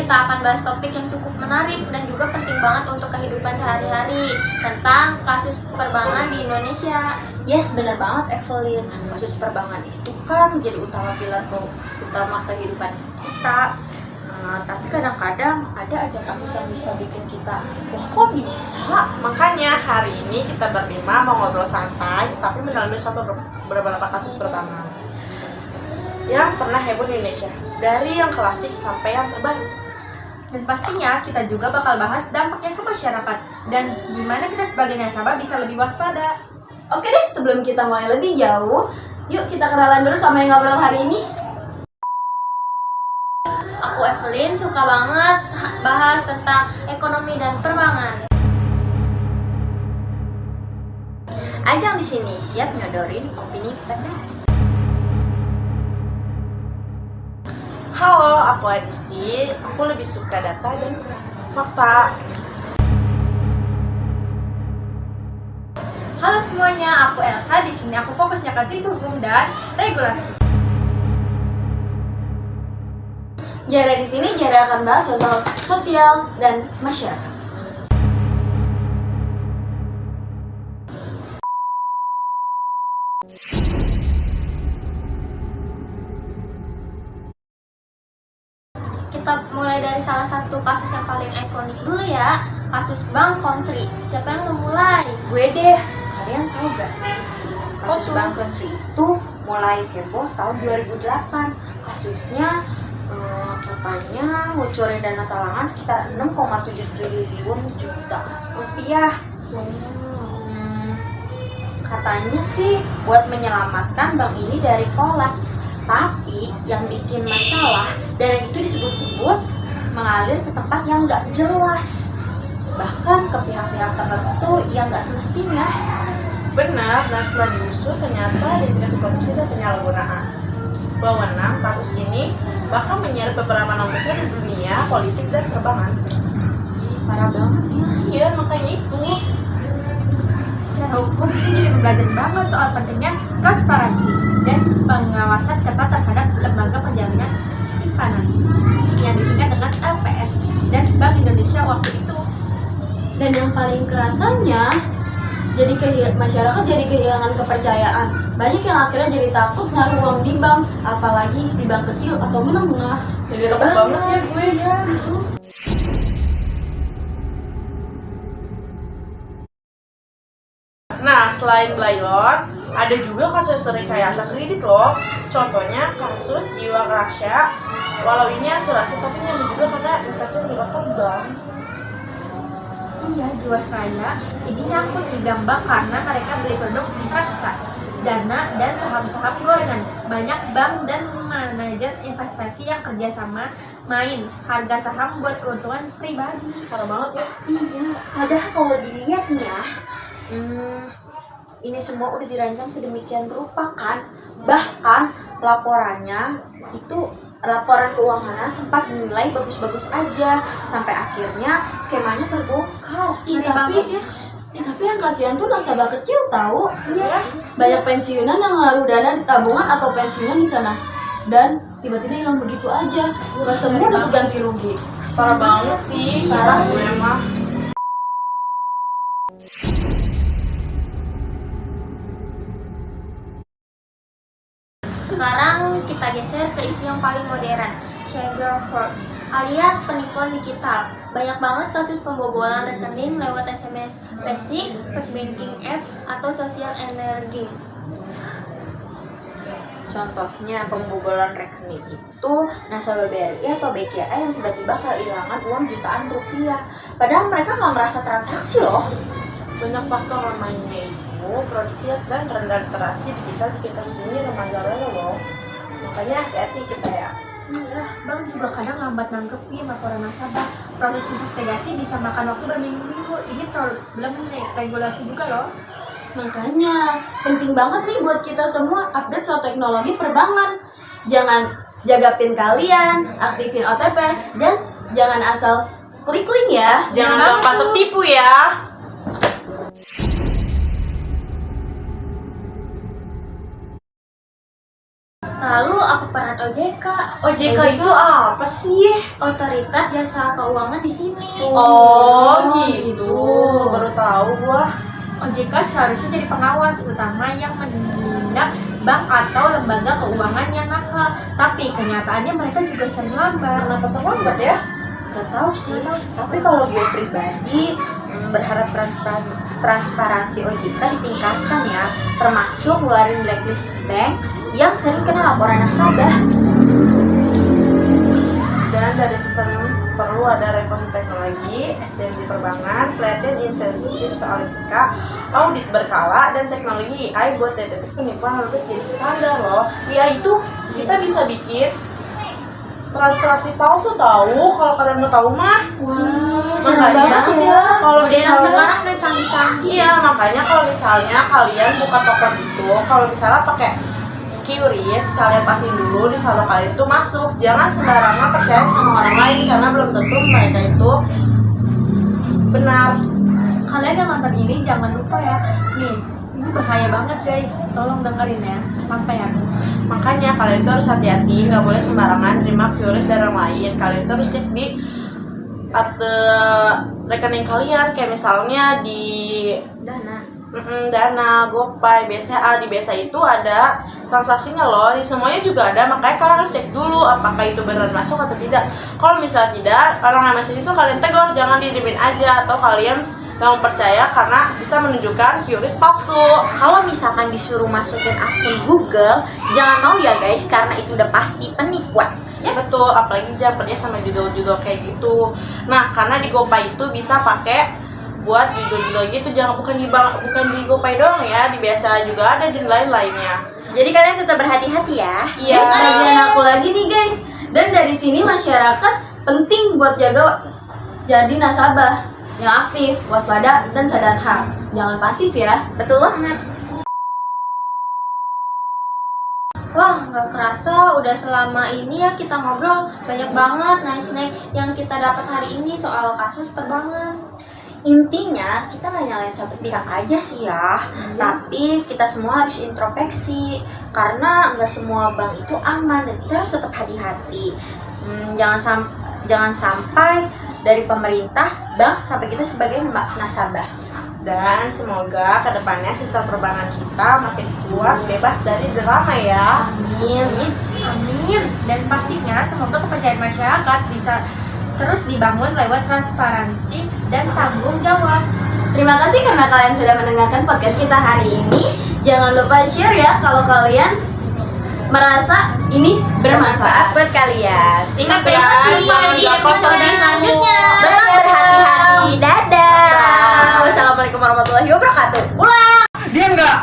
kita akan bahas topik yang cukup menarik dan juga penting banget untuk kehidupan sehari-hari tentang kasus perbankan di Indonesia. Yes, benar banget Evelyn. Kasus perbankan itu kan menjadi utama kehidupan kita. Tapi kadang-kadang ada aja kasus yang bisa bikin kita, wah kok bisa? Makanya hari ini kita berlima mau ngobrol santai tapi mendalami beberapa kasus perbankan yang pernah heboh di Indonesia, dari yang klasik sampai yang terbaru. Dan pastinya kita juga bakal bahas dampaknya ke masyarakat dan gimana kita sebagai nasabah bisa lebih waspada. Oke deh, sebelum kita mulai lebih jauh, yuk kita kenalan dulu sama yang ngobrol hari ini. Aku Evelyn suka banget bahas tentang ekonomi dan perbankan. Ajang di sini siap nyodorin opini pedas. Halo, aku Adisti. Aku lebih suka data dan fakta. Halo semuanya, aku Elsa. Di sini aku fokusnya ke sisi hukum dan regulasi. Jara di sini Jara akan bahas sosial dan masyarakat. Kita mulai dari salah satu kasus yang paling ikonik dulu ya, kasus Bank Country. Siapa yang memulai? Gue deh, kalian tahu gak sih? Kasus tuh? Bank Country itu mulai heboh tahun 2008. Kasusnya katanya ngucurin dana talangan sekitar 6,7 triliun juta rupiah. Katanya sih buat menyelamatkan bank ini dari kolaps. Tapi yang bikin masalah, dana itu disebut-sebut mengalir ke tempat yang nggak jelas, bahkan ke pihak-pihak tertentu yang nggak semestinya. Benar, dan setelah diusut ternyata indikasi korupsi dan penyalahgunaan wewenang. Kasus ini bahkan menyeret beberapa nama besar di dunia politik dan perbankan. Parah banget ya. Iya, makanya itu. Secara hukum ini jadi pembelajaran banget soal pentingnya transparansi dan pengawasan ketat terhadap lembaga penjaminan simpanan yang disingkat dengan LPS dan Bank Indonesia waktu itu. Dan yang paling kerasanya, masyarakat jadi kehilangan kepercayaan. Banyak yang akhirnya jadi takut naruh uang di bank, apalagi di bank kecil atau menengah. Jadi repot banget ya gue ya. Nah, selain Blailot, ada juga kasus rekayasa kredit loh. Contohnya kasus Jiwakarsa. Walau ini asuransi, tapi nyambung juga karena investasi melibatkan bank. Iya, Jiwasraya ini nyangkut di bank karena mereka beli produk raksa, dana, dan saham-saham gorengan. Banyak bank dan manajer investasi yang kerjasama main harga saham buat keuntungan pribadi. Parah banget ya. Iya, padahal kalau dilihat nih ya, ini semua udah dirancang sedemikian rupa kan. Bahkan laporan keuangannya sempat dinilai bagus-bagus aja, sampai akhirnya skemanya terbongkar. Tapi yang kasihan tuh nasabah kecil tahu. Iya Yes. sih. Banyak pensiunan yang naruh dana di tabungan atau pensiunan di sana dan tiba-tiba hilang begitu aja. Nggak semua dapat ganti rugi. Parah banget sih. Parah sih. Gue mah. Sekarang kita geser ke isu yang paling modern, cyber fraud alias penipuan digital. Banyak banget kasus pembobolan rekening lewat SMS basic, fake banking apps, atau sosial energi. Contohnya pembobolan rekening itu nasabah BRI atau BCA yang tiba-tiba kehilangan uang jutaan rupiah. Padahal mereka nggak merasa transaksi loh. Banyak faktor mainnya itu, produksi dan rendah literasi digital bikin kasus ini remaja-remaja loh. Makanya hati-hati kita ya. Iya, bank juga kadang lambat nanggepin laporan nasabah. Proses investigasi bisa makan waktu berminggu-minggu. Ini problem regulasi juga loh. Makanya penting banget nih buat kita semua update soal teknologi perbankan. Jangan jaga PIN kalian, aktifin OTP, dan jangan asal klik link ya. Jangan banget gampang tuh. tertipu ya. Lalu apa peran OJK? OJK itu apa sih? Otoritas Jasa Keuangan di sini. Oh gitu, baru tahu gua. OJK seharusnya jadi pengawas utama yang menindak bank atau lembaga keuangan yang nakal. Tapi kenyataannya mereka juga sering lambat. Kenapa terlambat ya? Gak tahu sih, tapi kalau gue pribadi berharap transparansi OJK ditingkatkan ya, termasuk ngeluarin blacklist bank yang sering kena laporan nasabah. Dan dari sistem perlu ada revisi teknologi, SDM di perbankan, pelatihan intensif soal etika, audit berkala, dan teknologi AI buat detektif penipuan harus jadi standar loh. Ya itu kita bisa bikin transaksi palsu tahu, kalau kalian mau tahu mah. Seru Makanya, banget ya. kalau Modern misalnya sekarang udah canggih-canggih. iya, makanya kalau misalnya kalian buka toko itu, kalau misalnya pakai QRIS, kalian pastiin dulu di saldo kalian itu masuk. Jangan sembarangan percaya sama orang lain karena belum tentu mereka itu benar. Kalian yang nonton ini jangan lupa ya, nih ini bahaya banget guys, tolong dengerin ya sampai habis. Makanya kalian itu harus hati-hati, nggak boleh sembarangan terima QRIS dari orang lain. Kalian itu harus cek di rekening kalian, kayak misalnya di Dana, GoPay, BCA. Di BCA itu ada transaksinya loh, di semuanya juga ada. Makanya kalian harus cek dulu apakah itu benar masuk atau tidak. Kalau misalnya tidak, orang yang masih itu kalian tegur, jangan didiemin aja, atau kalian gak percaya karena bisa menunjukkan QRIS palsu. Kalau misalkan disuruh masukin akun Google, jangan mau ya guys, karena itu udah pasti penipuan. Ya betul, apalagi jangan percaya sama judul-judul kayak gitu. Nah, karena di GoPay itu bisa pakai buat judul-judul gitu, jangan bukan di GoPay doang ya, di biasa juga ada di lain-lainnya. Jadi kalian tetap berhati-hati ya. Iya. Guys, ada ajaran aku lagi nih guys. Dan dari sini masyarakat penting buat jaga jadi nasabah yang aktif, waspada, dan sadar hak. Jangan pasif ya. Betul banget. Wah, nggak kerasa udah selama ini ya kita ngobrol. Banyak banget nice snack yang kita dapat hari ini soal kasus perbankan. Intinya kita nggak nyalain satu pihak aja sih ya, tapi kita semua harus introspeksi karena nggak semua bank itu aman dan kita harus tetap hati-hati. Jangan sampai dari pemerintah, bank, sampai kita sebagai nasabah. Dan semoga kedepannya sistem perbankan kita makin kuat, bebas dari drama ya. Amin. Amin. Dan pastinya semoga kepercayaan masyarakat bisa terus dibangun lewat transparansi dan tanggung jawab. Terima kasih karena kalian sudah mendengarkan podcast kita hari ini. Jangan lupa share ya kalau kalian merasa ini bermanfaat buat kalian. Ingat Sampai ya, jumpa jangan di lupa episode follow. selanjutnya. Tetap berhati-hati. Dadah. Wassalamualaikum warahmatullahi wabarakatuh. Pulang. Diam nggak?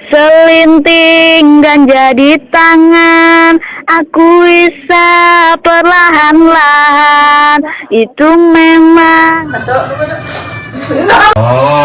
Selinting ganja di tangan, aku bisa perlahan-lahan. Itu memang Betul. Oh.